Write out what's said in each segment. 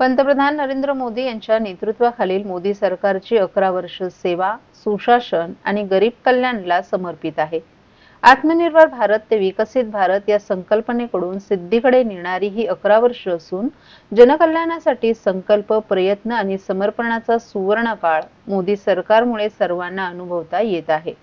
पंतप्रधान नरेंद्र मोदी यांच्या नेतृत्वाखालील मोदी सरकारची 11 वर्ष सेवा, सुशासन आणि गरीब कल्याणला समर्पित आहे. आत्मनिर्भर भारत ते विकसित भारत या संकल्पनेकडून सिद्धीकडे नेणारी ही 11 वर्ष असून जनकल्याणासाठी संकल्प, प्रयत्न आणि समर्पणाचा सुवर्ण काळ मोदी सरकारमुळे सर्वांना अनुभवता येत आहे.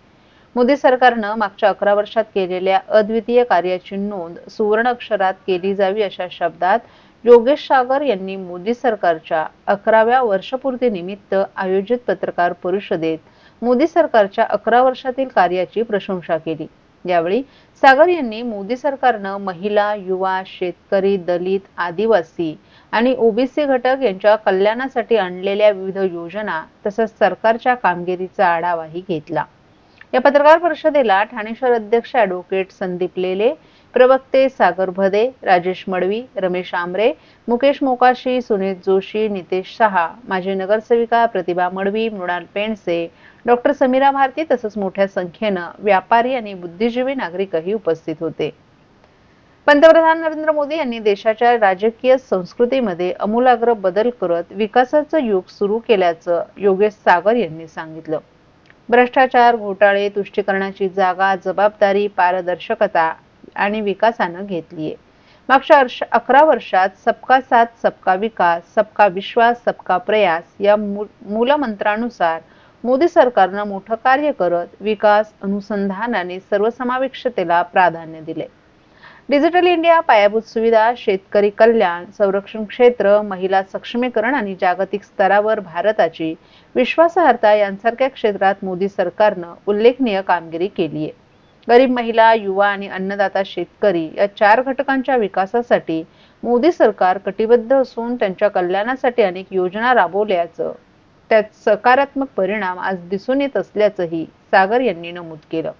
मोदी सरकारनं मागच्या 11 वर्षात केलेल्या अद्वितीय कार्याची नोंद सुवर्ण अक्षरात केली जावी अशा शब्दात योगेश सागर यांनी मोदी सरकारच्या 11व्या वर्षपूर्तीनिमित्त आयोजित पत्रकार परिषदेत मोदी सरकारच्या 11 वर्षातील कार्याची प्रशंसा केली. यावेळी सागर यांनी मोदी सरकारनं महिला, युवा, शेतकरी, दलित, आदिवासी आणि ओबीसी घटक यांच्या कल्याणासाठी आणलेल्या विविध योजना तसंच सरकारच्या कामगिरीचा आढावाही घेतला. या पत्रकार परिषदेला ठाणे शहर अध्यक्ष ॲडव्होकेट संदीप लेले, प्रवक्ते सागर भदे, राजेश मडवी, रमेश आमरे, मुकेश मोकाशी, सुनीत जोशी, नितेश शहा, माजी नगरसेविका प्रतिभा मडवी, मृणाल पेंडसे, डॉक्टर समीरा भारती तसंच मोठ्या संख्येनं व्यापारी आणि बुद्धिजीवी नागरिकही उपस्थित होते. पंतप्रधान नरेंद्र मोदी यांनी देशाच्या राजकीय संस्कृतीमध्ये आमूलाग्र बदल करत विकासाचं युग सुरू केल्याचं योगेश सागर यांनी सांगितलं. भ्रष्टाचार, घोटाळे, तुष्टीकरणाची जागा, जबाबदारी, पारदर्शकता आणि विकासानं घेतलीये. मागच्या 11 वर्षात सबका साथ, सबका विकास, सबका विश्वास, सबका प्रयास या मूलमंत्रानुसार मोदी सरकारनं मोठं कार्य करत विकास, अनुसंधान आणि सर्वसमावेशकतेला प्राधान्य दिले. डिजिटल इंडिया, पायाभूत सुविधा, शेतकरी कल्याण, संरक्षण क्षेत्र, महिला सक्षमीकरण आणि जागतिक स्तरावर भारताची विश्वासार्हता यांसारख्या क्षेत्रात मोदी सरकारनं उल्लेखनीय कामगिरी केली आहे. गरीब महिला, युवा आणि अन्नदाता शेतकरी या 4 घटकांच्या विकासासाठी मोदी सरकार कटिबद्ध असून त्यांच्या कल्याणासाठी अनेक योजना राबवल्याचं त्यात सकारात्मक परिणाम आज दिसून येत असल्याचंही सागर यांनी नमूद केलं.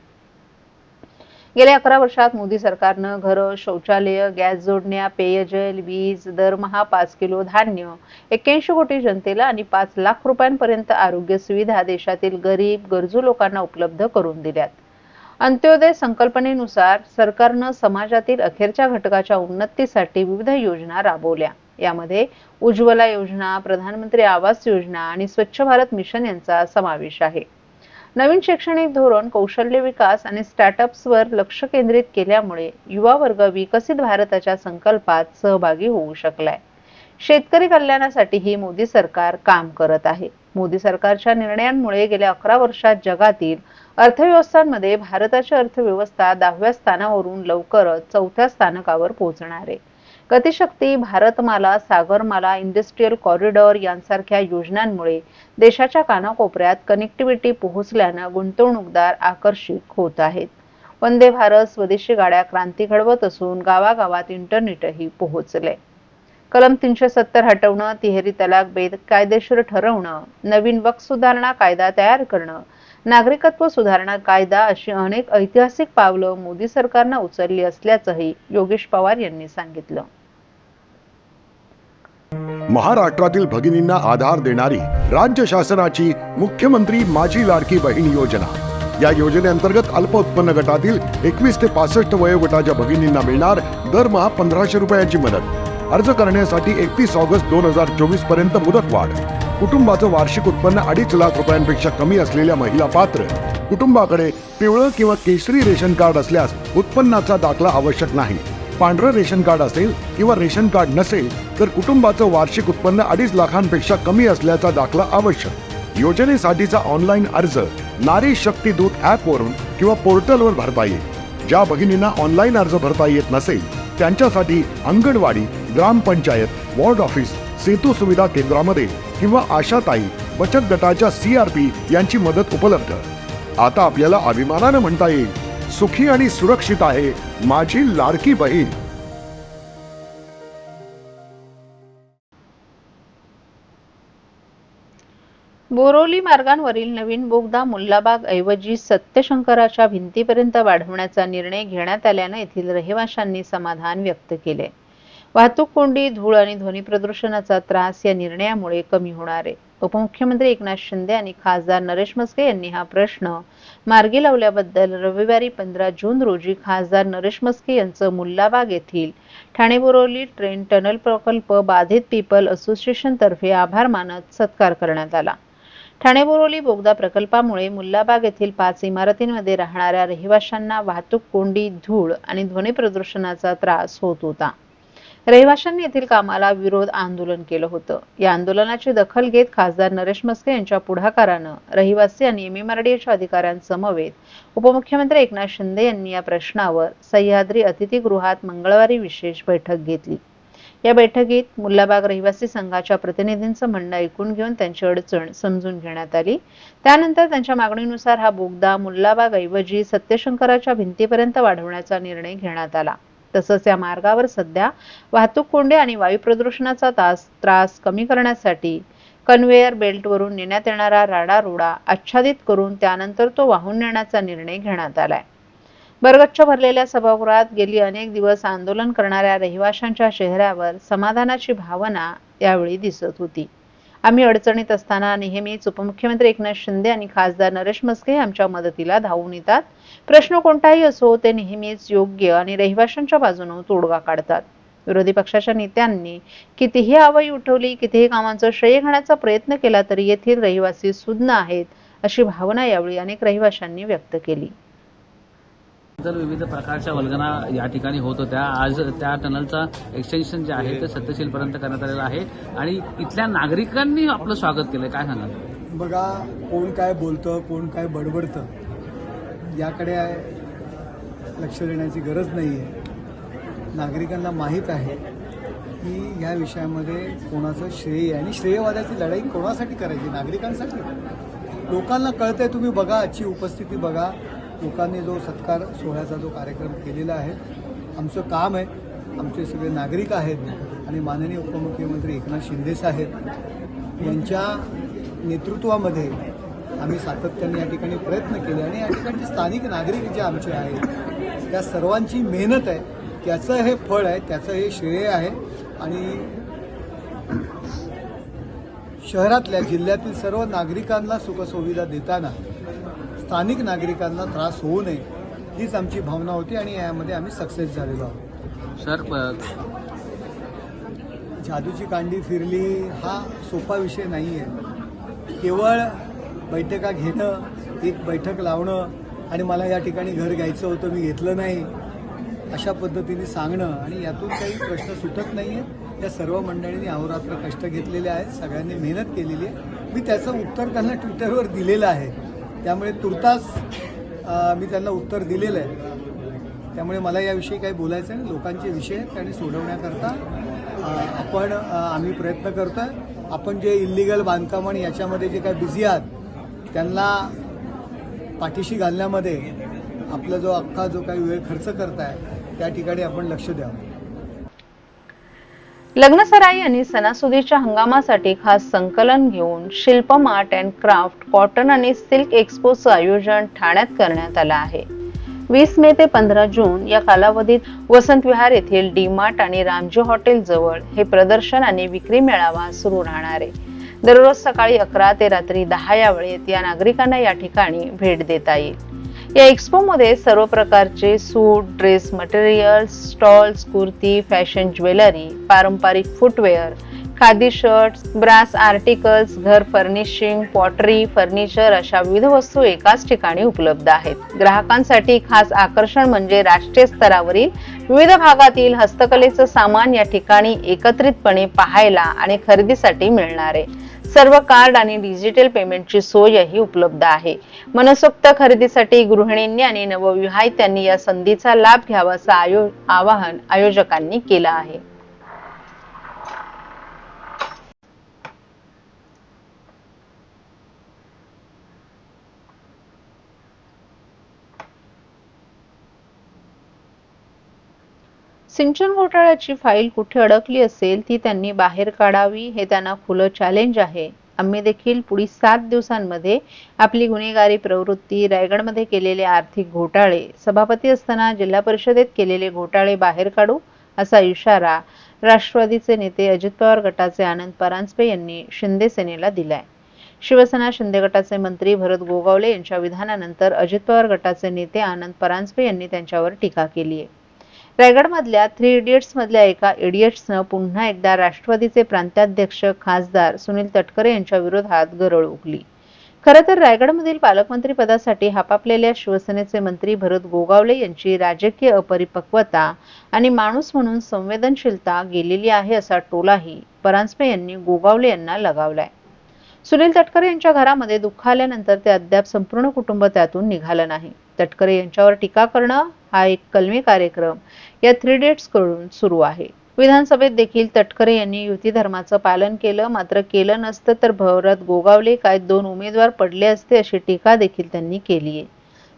गेल्या 11 वर्षात मोदी सरकारनं घरं, शौचालय, गॅस जोडण्या, पेयजल, वीज, दरमहा 5 किलो धान्य, 81 कोटी जनतेला आणि 5 लाख रुपयांपर्यंत आरोग्य सुविधा देशातील गरीब, गरजू लोकांना उपलब्ध करून दिल्यात. अंत्योदय संकल्पनेनुसार सरकारनं समाजातील अखेरच्या घटकाच्या उन्नतीसाठी विविध योजना राबवल्या. यामध्ये उज्ज्वला योजना, प्रधानमंत्री आवास योजना आणि स्वच्छ भारत मिशन यांचा समावेश आहे. नवीन शैक्षणिक धोरण, कौशल्य विकास आणि स्टार्टअप्सवर लक्ष केंद्रित केल्यामुळे युवा वर्ग विकसित भारताच्या संकल्पात सहभागी होऊ शकलाय. शेतकरी कल्याणासाठीही मोदी सरकार काम करत आहे. मोदी सरकारच्या निर्णयांमुळे गेल्या 11 वर्षात जगातील अर्थव्यवस्थांमध्ये भारताची अर्थव्यवस्था 10व्या स्थानावरून लवकरच 4थ्या स्थानकावर पोहोचणार आहे. गतिशक्ती, भारतमाला, सागरमाला, इंडस्ट्रियल कॉरिडॉर यांसारख्या योजनांमुळे देशाच्या कानाकोपऱ्यात कनेक्टिव्हिटी पोहोचल्यानं गुंतवणूकदार आकर्षित होत आहेत. वंदे भारत, स्वदेशी गाड्या क्रांती घडवत असून गावागावात इंटरनेटही पोहोचले. कलम 370 हटवणं, तिहेरी तलाक बेकायदेशीर ठरवणं, नवीन वक्फ सुधारणा कायदा तयार करणं, नागरिकत्व सुधारणा कायदा अशी अनेक ऐतिहासिक पावलं मोदी सरकारनं उचलली असल्याचंही योगेश पवार यांनी सांगितलं. महाराष्ट्रातील भगिनींना आधार देणारी राज्य शासनाची मुख्यमंत्री माझी लाडकी बहीण योजना. या योजनेअंतर्गत अल्प उत्पन्न गटातील 21 ते 65 वयोगटाच्या भगिनींना मिळणार दरमहा 1500 रुपयांची मदत. अर्ज करण्यासाठी 31 ऑगस्ट 2024 पर्यंत मुदतवाढ. कुटुंबाचं वार्षिक उत्पन्न 2.5 लाख रुपयांपेक्षा कमी असलेल्या महिला पात्र. कुटुंबाकडे पिवळं किंवा केशरी रेशन कार्ड असल्यास उत्पन्नाचा दाखला आवश्यक नाही. पांढरं रेशन कार्ड असेल किंवा रेशन कार्ड नसेल तर कुटुंबाचं वार्षिक उत्पन्न 2.5 लाखांपेक्षा कमी असल्याचा दाखला आवश्यक. योजनेसाठीचा ऑनलाईन अर्ज नारी शक्ती दूत ॲपवरून किंवा पोर्टलवर भरता येईल. ज्या भगिनींना ऑनलाईन अर्ज भरता येत नसेल त्यांच्यासाठी अंगणवाडी, ग्रामपंचायत, वॉर्ड ऑफिस, सेतू सुविधा केंद्रामध्ये किंवा आशाताई बचत गटाच्या CRP यांची मदत उपलब्ध. आता आपल्याला अभिमानानं म्हणता येईल, सुखी आणि सुरक्षित आहे माझी लाडकी बहीण. बोरोली मार्गावरील नवीन बोगदा मुल्लाबाग ऐवजी सत्यशंकराच्या भिंतीपर्यंत वाढवण्याचा निर्णय घेण्यात आल्यानं येथील रहिवाशांनी समाधान व्यक्त केले. वाहतूक कोंडी, धूळ आणि ध्वनी प्रदूषणाचा त्रास या निर्णयामुळे कमी होणार आहे. उपमुख्यमंत्री एकनाथ शिंदे आणि खासदार नरेश म्हस्के यांनी हा प्रश्न मार्गी लावल्याबद्दल रविवारी 15 जून रोजी खासदार नरेश म्हस्के यांचं मुल्लाबाग येथील ठाणे-बोरिवली ट्रेन टनल प्रकल्प बाधित पीपल असोसिएशन तर्फे आभार मानत सत्कार करण्यात आला। ठाणे-बोरिवली बोगदा प्रकल्पामुळे मुल्लाबाग येथील 5 इमारतींमध्ये राहणाऱ्या रहिवाशांना वाहतूक कोंडी, धूळ आणि ध्वनी प्रदूषणाचा त्रास होत होता। रहिवाशांनी येथील कामाला विरोध आंदोलन केलं होतं। या आंदोलनाची दखल घेत खासदार नरेश म्हस्के यांच्या पुढाकारानं रहिवासी आणि MMRDAच्या अधिकाऱ्यांसमवेत उपमुख्यमंत्री एकनाथ शिंदे यांनी या प्रश्नावर सह्याद्री अतिथीगृहात मंगळवारी विशेष बैठक घेतली। या बैठकीत मुल्लाबाग रहिवासी संघाच्या प्रतिनिधींचं म्हणणं ऐकून घेऊन त्यांची अडचण समजून घेण्यात आली। त्यानंतर त्यांच्या मागणीनुसार हा बोगदा मुल्लाबाग ऐवजी सत्यशंकराच्या भिंतीपर्यंत वाढवण्याचा निर्णय घेण्यात आला। तसंच या मार्गावर सध्या वाहतूक कोंडी आणि वायू प्रदूषणाचा त्रास कमी करण्यासाठी कन्व्हेयर बेल्टवरून नेण्यात येणारा राडा रोडा आच्छादित करून त्यानंतर तो वाहून नेण्याचा निर्णय घेण्यात आलाय। बरगच्च भरलेल्या सभागृहात गेली अनेक दिवस आंदोलन करणाऱ्या रहिवाशांच्या चेहऱ्यावर समाधानाची भावना यावेळी दिसत होती। आम्ही अडचणीत असताना नेहमीच उपमुख्यमंत्री एकनाथ शिंदे आणि खासदार नरेश म्हस्के आमच्या मदतीला धावून येतात। प्रश्न कोणताही असो ते नेहमीच योग्य आणि रहिवाशांच्या बाजूने तोडगा काढतात। विरोधी पक्षाच्या नेत्यांनी कितीही आवाई उठवली, कितीही कामांचं श्रेय घेण्याचा प्रयत्न केला तरी येथील रहिवासी सुज्ञ आहेत अशी भावना यावेळी अनेक रहिवाशांनी व्यक्त केली। तर विविध प्रकारच्या वल्गना या ठिकाणी होत होत्या। आज त्या टनलचा एक्सटेन्शन जे आहे ते सत्यशीलपर्यंत करण्यात आलेलं आहे आणि इथल्या नागरिकांनी आपलं स्वागत केलं। काय सांगाल? बघा, कोण काय बोलतं, कोण काय बडबडतं याकडे लक्ष देण्याची गरज नाही आहे। नागरिकांना माहीत आहे की या विषयामध्ये कोणाचं श्रेय आहे आणि श्रेयवादाची लढाई कोणासाठी करायची? नागरिकांसाठी। लोकांना कळतंय, तुम्ही बघा, आजची उपस्थिती बघा, लोकांनी जो सत्कार सोहळ्याचा जो कार्यक्रम केलेला आहे। आमचं काम आहे, आमचे सगळे नागरिक आहेत आणि माननीय उपमुख्यमंत्री एकनाथ शिंदे साहेब यांच्या नेतृत्वामध्ये आम्ही सातत्याने या ठिकाणी प्रयत्न केले आणि या ठिकाणचे स्थानिक नागरिक जे आमचे आहेत त्या सर्वांची मेहनत आहे, त्याचं हे फळ आहे, त्याचं हे श्रेय आहे आणि शहरातल्या जिल्ह्यातील सर्व नागरिकांना सुखसुविधा देताना स्थानिक नागरिकांना त्रास होऊ नये हीच आमची भावना होती आणि यामध्ये आम्ही सक्सेस झालेलो आहोत। सर, जादूची कांडी फिरली हा सोपा विषय नाही आहे। केवळ बैठका घेणं, एक बैठक लावणं आणि मला या ठिकाणी घर घ्यायचं होतं, मी घेतलं नाही, अशा पद्धतीने सांगणं आणि यातून काही प्रश्न सुटत नाही आहे। या सर्व मंडळींनी अहोरात्र कष्ट घेतलेले आहेत, सगळ्यांनी मेहनत केलेली आहे। मी त्याचं उत्तर त्यांना ट्विटरवर दिलेलं आहे, त्यामुळे तुर्तास मी त्यांना उत्तर दिलेलं आहे। त्यामुळे मला याविषयी काही बोलायचं नाही। लोकांचे विषय आहेत आणि सोडवण्याकरता आम्ही प्रयत्न करतोय। आपण जे इल्लीगल बांधकाम आणि याच्यामध्ये जे काही बिझी आहात त्यांना पाठीशी घालण्यामध्ये आपला जो अख्खा जो काही वेळ खर्च करताय त्या ठिकाणी आपण लक्ष द्यावं। लग्नसराई आणि सणासुदीच्या हंगामासाठी खास संकलन घेऊन शिल्पम आर्ट अँड क्राफ्ट कॉटन आणि सिल्क एक्स्पोचं आयोजन ठाण्यात करण्यात आलं आहे। 20 मे ते 15 जून या कालावधीत वसंत विहार येथील डी-मार्ट आणि रामजी हॉटेल जवळ हे प्रदर्शन आणि विक्री मेळावा सुरू राहणार आहे। दररोज सकाळी 11 ते रात्री 10 या वेळेत या नागरिकांना या ठिकाणी भेट देता येईल। या एक्स्पो मध्ये सर्व प्रकारचे suit, dress materials, stalls, kurti, fashion jewellery, पारंपरिक footwear, khadi shirts, brass articles, घर फर्निशिंग, पॉटरी, फर्निचर अशा विविध वस्तू एकाच ठिकाणी उपलब्ध आहेत। ग्राहकांसाठी खास आकर्षण म्हणजे राष्ट्रीय स्तरावरील विविध भागातील हस्तकलेचं सामान या ठिकाणी एकत्रितपणे पाहायला आणि खरेदीसाठी मिळणार आहे। सर्व कार्ड आणि डिजिटल पेमेंटची सोयही उपलब्ध आहे। मनसोक्त खरेदीसाठी गृहिणींनी आणि नवविवाहितांनी या संधीचा लाभ घ्यावा असं आवाहन आयोजकांनी केलं आहे। सिंचन घोटाळ्याची फाईल कुठे अडकली असेल ती त्यांनी बाहेर काढावी हे त्यांना खुलं चॅलेंज आहे। आम्ही देखील पुढील 7 दिवसांमध्ये आपली गुन्हेगारी प्रवृत्ती, रायगडमध्ये केलेले आर्थिक घोटाळे, सभापती असताना जिल्हा परिषदेत केलेले घोटाळे बाहेर काढू असा इशारा राष्ट्रवादीचे नेते अजित पवार गटाचे आनंद परांजपे यांनी शिंदे सेनेला दिलाय. शिवसेना शिंदे गटाचे मंत्री भरत गोगावले यांच्या विधानानंतर अजित पवार गटाचे नेते आनंद परांजपे यांनी त्यांच्यावर टीका केली आहे. रायगडमधल्या 3 इडियट्स मधल्या एका इडियट्सनं पुन्हा एकदा राष्ट्रवादीचे प्रांताध्यक्ष खासदार सुनील तटकरे यांच्या विरोधात गरळ उगली. खरं तर रायगडमधील पालकमंत्री पदासाठी हापापलेल्या शिवसेनेचे मंत्री भरत गोगावले यांची राजकीय अपरिपक्वता आणि माणूस म्हणून संवेदनशीलता गेलेली आहे असा टोलाही परांजपे यांनी गोगावले यांना लगावलाय. सुनील तटकरे यांच्या घरामध्ये दुःख आल्यानंतर ते अद्याप संपूर्ण कुटुंब त्यातून निघालं नाही. तटकरे यांच्यावर टीका करणं हा एक कलमी कार्यक्रम या 3 इडियट्स कडून सुरू आहे. विधानसभेत देखील तटकरे यांनी युती धर्माचं पालन केलं, मात्र केलं नसतं तर भरत गोगावले काय 2 उमेदवार पडले असते अशी टीका देखील त्यांनी केली आहे.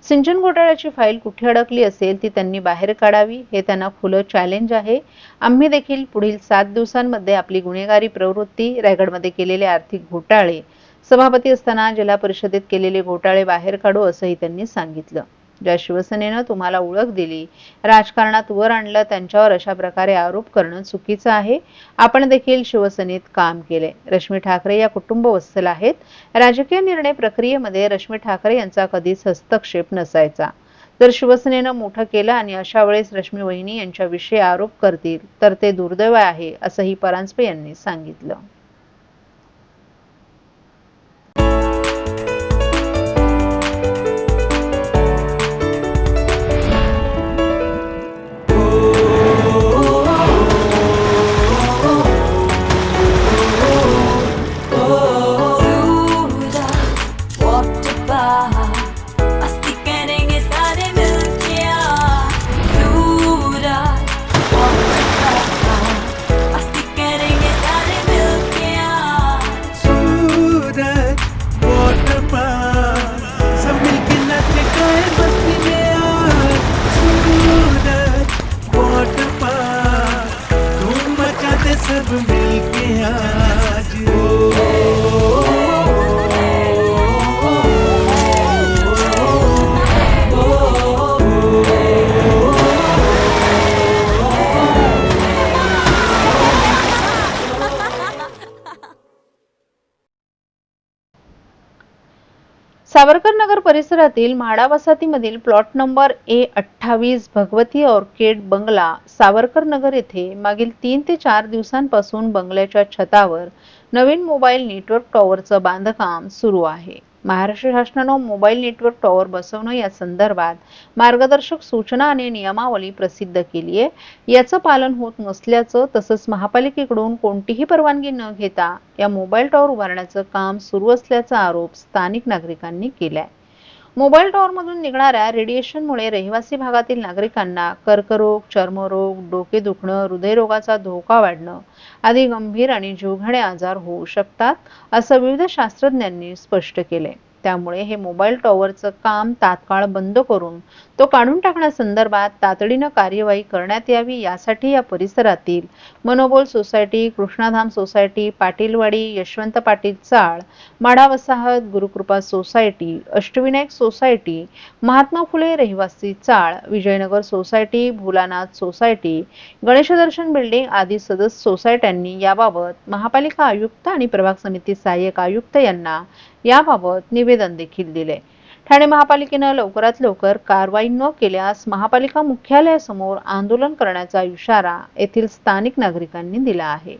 सिंचन घोटाळ्याची फाईल कुठे अडकली असेल ती त्यांनी बाहेर काढावी हे त्यांना खुलं चॅलेंज आहे. आम्ही देखील पुढील 7 दिवसांमध्ये आपली गुन्हेगारी प्रवृत्ती, रायगडमध्ये केलेले आर्थिक घोटाळे, सभापती असताना जिल्हा परिषदेत केलेले घोटाळे बाहेर काढू असंही त्यांनी सांगितलं. ज्या शिवसेनेनं तुम्हाला ओळख दिली, राजकारणात वर आणलं, त्यांच्यावर अशा प्रकारे आरोप करणं चुकीचं आहे. आपण देखील शिवसेनेत काम केले. रश्मी ठाकरे या कुटुंबवत्सल आहेत. राजकीय निर्णय प्रक्रियेमध्ये रश्मी ठाकरे यांचा कधीच हस्तक्षेप नसायचा. जर शिवसेनेनं मोठं केलं आणि अशा वेळेस रश्मी वहिनी यांच्याविषयी आरोप करतील तर ते दुर्दैव आहे असंही परांजपे यांनी सांगितलं. सब मिलके आज सावरकर नगर परिसरातील म्हाडा वसाहतीमधील plot number A28 Bhagwati orchid बंगला सावरकर नगर येथे मागील 3 ते 4 दिवसांपासून बंगल्याच्या छतावर नवीन मोबाईल नेटवर्क टॉवरचं बांधकाम सुरू आहे. महाराष्ट्र शासनानं मोबाईल नेटवर्क टॉवर बसवणं या संदर्भात मार्गदर्शक सूचना आणि नियमावली प्रसिद्ध केली आहे. याचं पालन होत नसल्याचं तसंच महापालिकेकडून कोणतीही परवानगी न घेता या मोबाईल टॉवर उभारण्याचं काम सुरू असल्याचा आरोप स्थानिक नागरिकांनी केलाय. मोबाईल टॉवरमधून निघणाऱ्या रेडिएशनमुळे रहिवासी भागातील नागरिकांना कर्करोग, चर्मरोग, डोके दुखणं, हृदयरोगाचा धोका वाढणं आदी गंभीर आणि जीवघेणे आजार होऊ शकतात असं विविध शास्त्रज्ञांनी स्पष्ट केले. त्यामुळे हे मोबाईल टॉवरचं काम तात्काळ बंद करून तो काढून टाकण्यासंदर्भात तातडीनं कार्यवाही करण्यात यावी यासाठी या परिसरातील मनोबल सोसायटी, कृष्णाधाम सोसायटी, पाटीलवाडी, यशवंत पाटील चाळ, माडा वसाहत, गुरुकृपा सोसायटी, अष्टविनायक सोसायटी, महात्मा फुले रहिवासी चाळ, विजयनगर सोसायटी, भोलानाथ सोसायटी, गणेश दर्शन बिल्डिंग आदी सदस्य सोसायट्यांनी याबाबत महापालिका आयुक्त आणि प्रभाग समिती सहाय्यक आयुक्त यांना याबाबत निवेदन देखील दिले. ठाणे महापालिकेनं लवकरात लवकर कारवाई न केल्यास महापालिका मुख्यालयासमोर आंदोलन करण्याचा इशारा येथील स्थानिक नागरिकांनी दिला आहे.